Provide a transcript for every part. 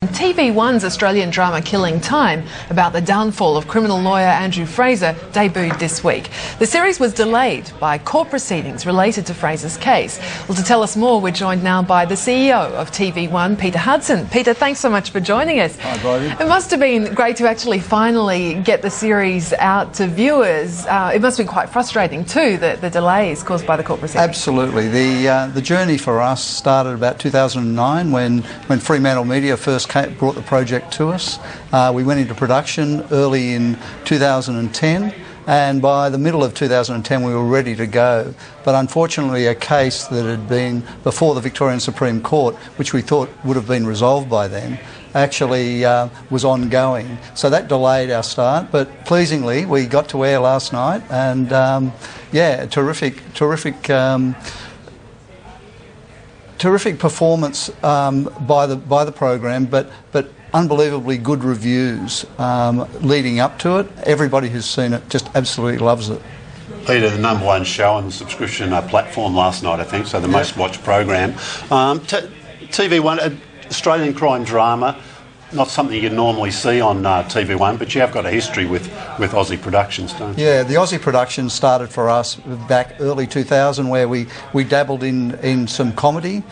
TV1's Australian drama Killing Time, about the downfall of criminal lawyer Andrew Fraser, debuted this week. The series was delayed by court proceedings related to Fraser's case. Well, to tell us more, we're joined now by the CEO of TV1, Peter Hudson. Peter, thanks so much for joining us. Hi, Bridie. It must have been great to actually finally get the series out to viewers. It must have been quite frustrating too, the delays caused by the court proceedings. Absolutely. The journey for us started about 2009 when Fremantle Media first brought the project to us. We went into production early in 2010, and by the middle of 2010 we were ready to go. But unfortunately a case that had been before the Victorian Supreme Court, which we thought would have been resolved by then, actually was ongoing. So that delayed our start, but pleasingly we got to air last night, and terrific performance by the program, but unbelievably good reviews leading up to it. Everybody who's seen it just absolutely loves it. Peter, the #1 show on the subscription platform last night, I think, so the most watched program. TV1, Australian crime drama, not something you normally see on TV1, but you have got a history with Aussie productions, don't you? Yeah, the Aussie production started for us back early 2000, where we dabbled in some comedy.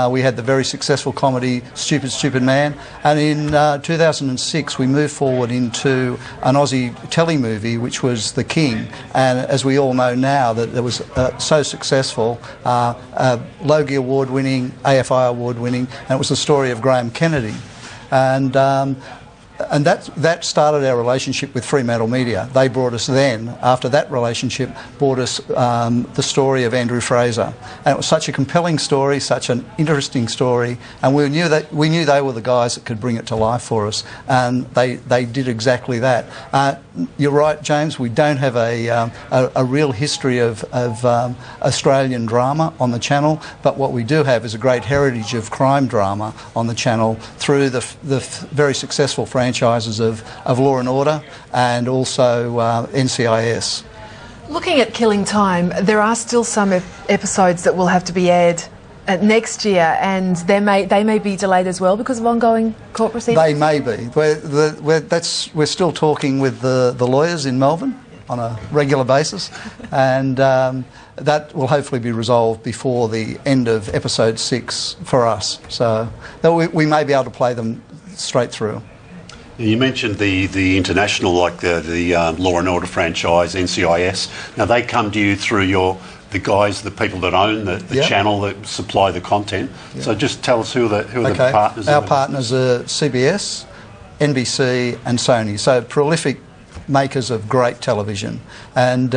We had the very successful comedy Stupid, Stupid Man, and in 2006 we moved forward into an Aussie telly movie, which was The King, and as we all know now, that it was so successful, Logie Award winning, AFI Award winning, and it was the story of Graham Kennedy. And that started our relationship with Fremantle Media. They brought us then, after that relationship, brought us the story of Andrew Fraser. And it was such a compelling story, such an interesting story, and we knew they were the guys that could bring it to life for us, and they did exactly that. You're right, James, we don't have a real history of Australian drama on the channel, but what we do have is a great heritage of crime drama on the channel through the very successful franchises of Law and Order and also NCIS. Looking at Killing Time, there are still some episodes that will have to be aired next year, and they may be delayed as well because of ongoing court proceedings? They may be. We're still talking with the lawyers in Melbourne on a regular basis, and that will hopefully be resolved before the end of episode 6 for us. So we may be able to play them straight through. You mentioned the international, like the Law and Order franchise, NCIS. Now they come to you through the people that own the channel that supply the content. Yep. So just tell us who are the partners. Our partners are CBS, NBC and Sony. So prolific makers of great television, and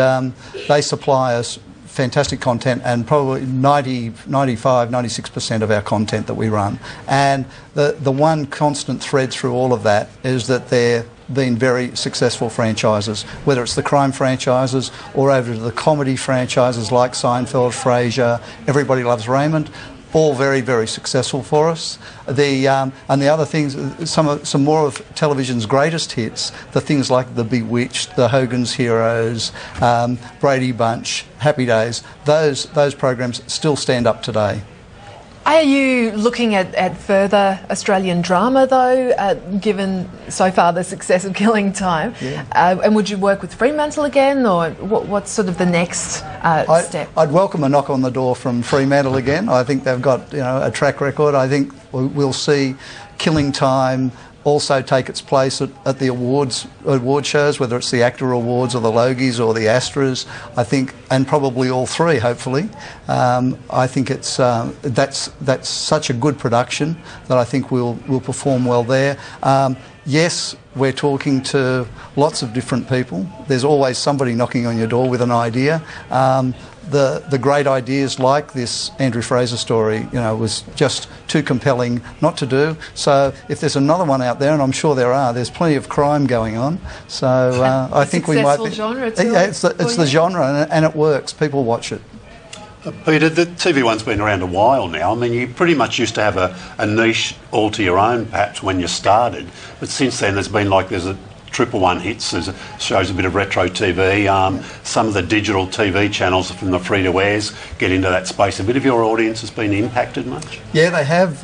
they supply us fantastic content, and probably 95-96% of our content that we run. And the one constant thread through all of that is that they're been very successful franchises, whether it's the crime franchises or over to the comedy franchises like Seinfeld, Frasier, Everybody Loves Raymond. All very, very successful for us. And the other things, some more of television's greatest hits, the things like The Bewitched, The Hogan's Heroes, Brady Bunch, Happy Days, those programs still stand up today. Are you looking at further Australian drama, though, given so far the success of Killing Time? Yeah. And would you work with Fremantle again, or what's sort of the next step? I'd welcome a knock on the door from Fremantle again. I think they've got a track record. I think we'll see Killing Time also take its place at the award shows, whether it's the ACTA Awards or the Logies or the Astras. I think, and probably all three, hopefully. I think it's that's such a good production that I think we'll perform well there. Yes, we're talking to lots of different people. There's always somebody knocking on your door with an idea. The great ideas like this Andrew Fraser story, was just too compelling not to do. So if there's another one out there, and I'm sure there's plenty of crime going on. So I think we might be. Genre too, yeah, it's the genre, and it works. People watch it. Peter, the TV1's been around a while now. I mean, you pretty much used to have a niche all to your own, perhaps, when you started. But since then, there's a triple one hits. Shows a bit of retro TV. Some of the digital TV channels from the free-to-airs get into that space a bit. Have your audience has been impacted much? Yeah, they have.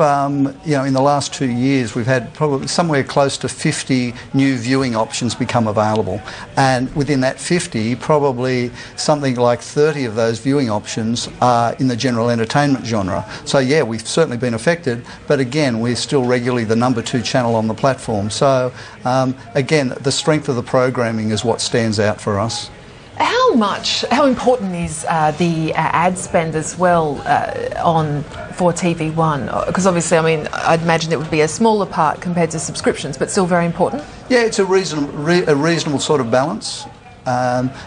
In the last 2 years, we've had probably somewhere close to 50 new viewing options become available. And within that 50, probably something like 30 of those viewing options are in the general entertainment genre. So yeah, we've certainly been affected, but again, we're still regularly the number 2 channel on the platform. So again, the strength of the programming is what stands out for us. How important is the ad spend as well for TV1? Because obviously, I mean, I'd imagine it would be a smaller part compared to subscriptions, but still very important. Yeah, it's a reasonable sort of balance.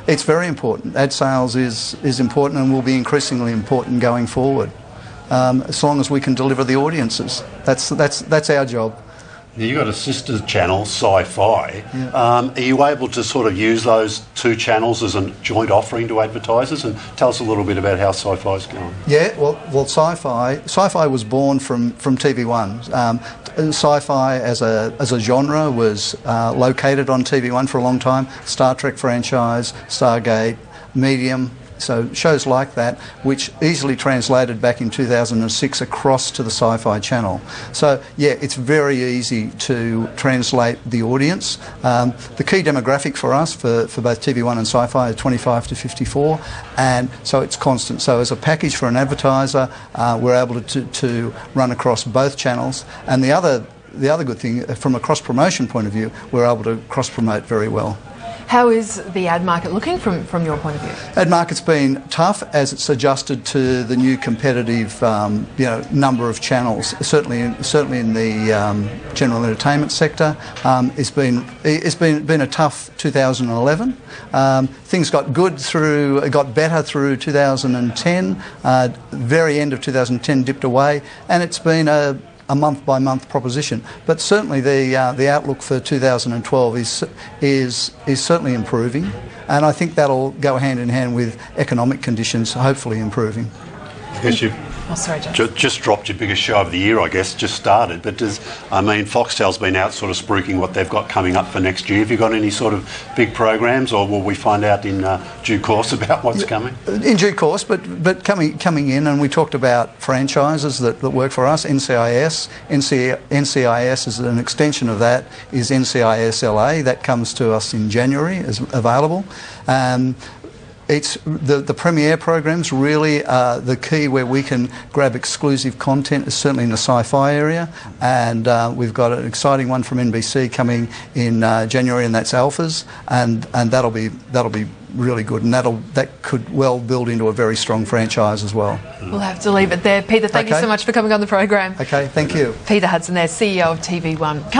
It's very important. Ad sales is important and will be increasingly important going forward, as long as we can deliver the audiences. That's our job. You've got a sister channel, Sci-Fi. Yeah. Are you able to sort of use those 2 channels as a joint offering to advertisers? And tell us a little bit about how Sci-Fi's going. Yeah, well, Sci-Fi was born from TV1. Sci-Fi as a genre was located on TV1 for a long time. Star Trek franchise, Stargate, Medium. So shows like that, which easily translated back in 2006 across to the Sci-Fi channel. So yeah, it's very easy to translate the audience. The key demographic for us, for both TV1 and Sci-Fi, are 25 to 54, and so it's constant. So as a package for an advertiser, we're able to run across both channels. And the other good thing, from a cross-promotion point of view, we're able to cross-promote very well. How is the ad market looking from your point of view? Ad market's been tough as it's adjusted to the new competitive number of channels. Certainly in the general entertainment sector, it's been a tough 2011. Things got better through 2010. Very end of 2010 dipped away, and it's been a month-by-month proposition, but certainly the outlook for 2012 is certainly improving, and I think that'll go hand in hand with economic conditions hopefully improving. Yes, you sorry, James. Just dropped your biggest show of the year, I guess, just started. But Foxtel's been out sort of spruiking what they've got coming up for next year. Have you got any sort of big programs, or will we find out in due course about what's coming? In due course, but coming in, and we talked about franchises that work for us. NCIS is an extension of that. Is NCIS LA that comes to us in January is available. It's the premiere programs really are the key where we can grab exclusive content, certainly in the Sci-Fi area, and we've got an exciting one from NBC coming in January, and that's Alphas, and that'll be really good, and that could well build into a very strong franchise as well. We'll have to leave it there. Peter, thank you so much for coming on the program. Okay, thank you. Peter Hudson there, CEO of TV1.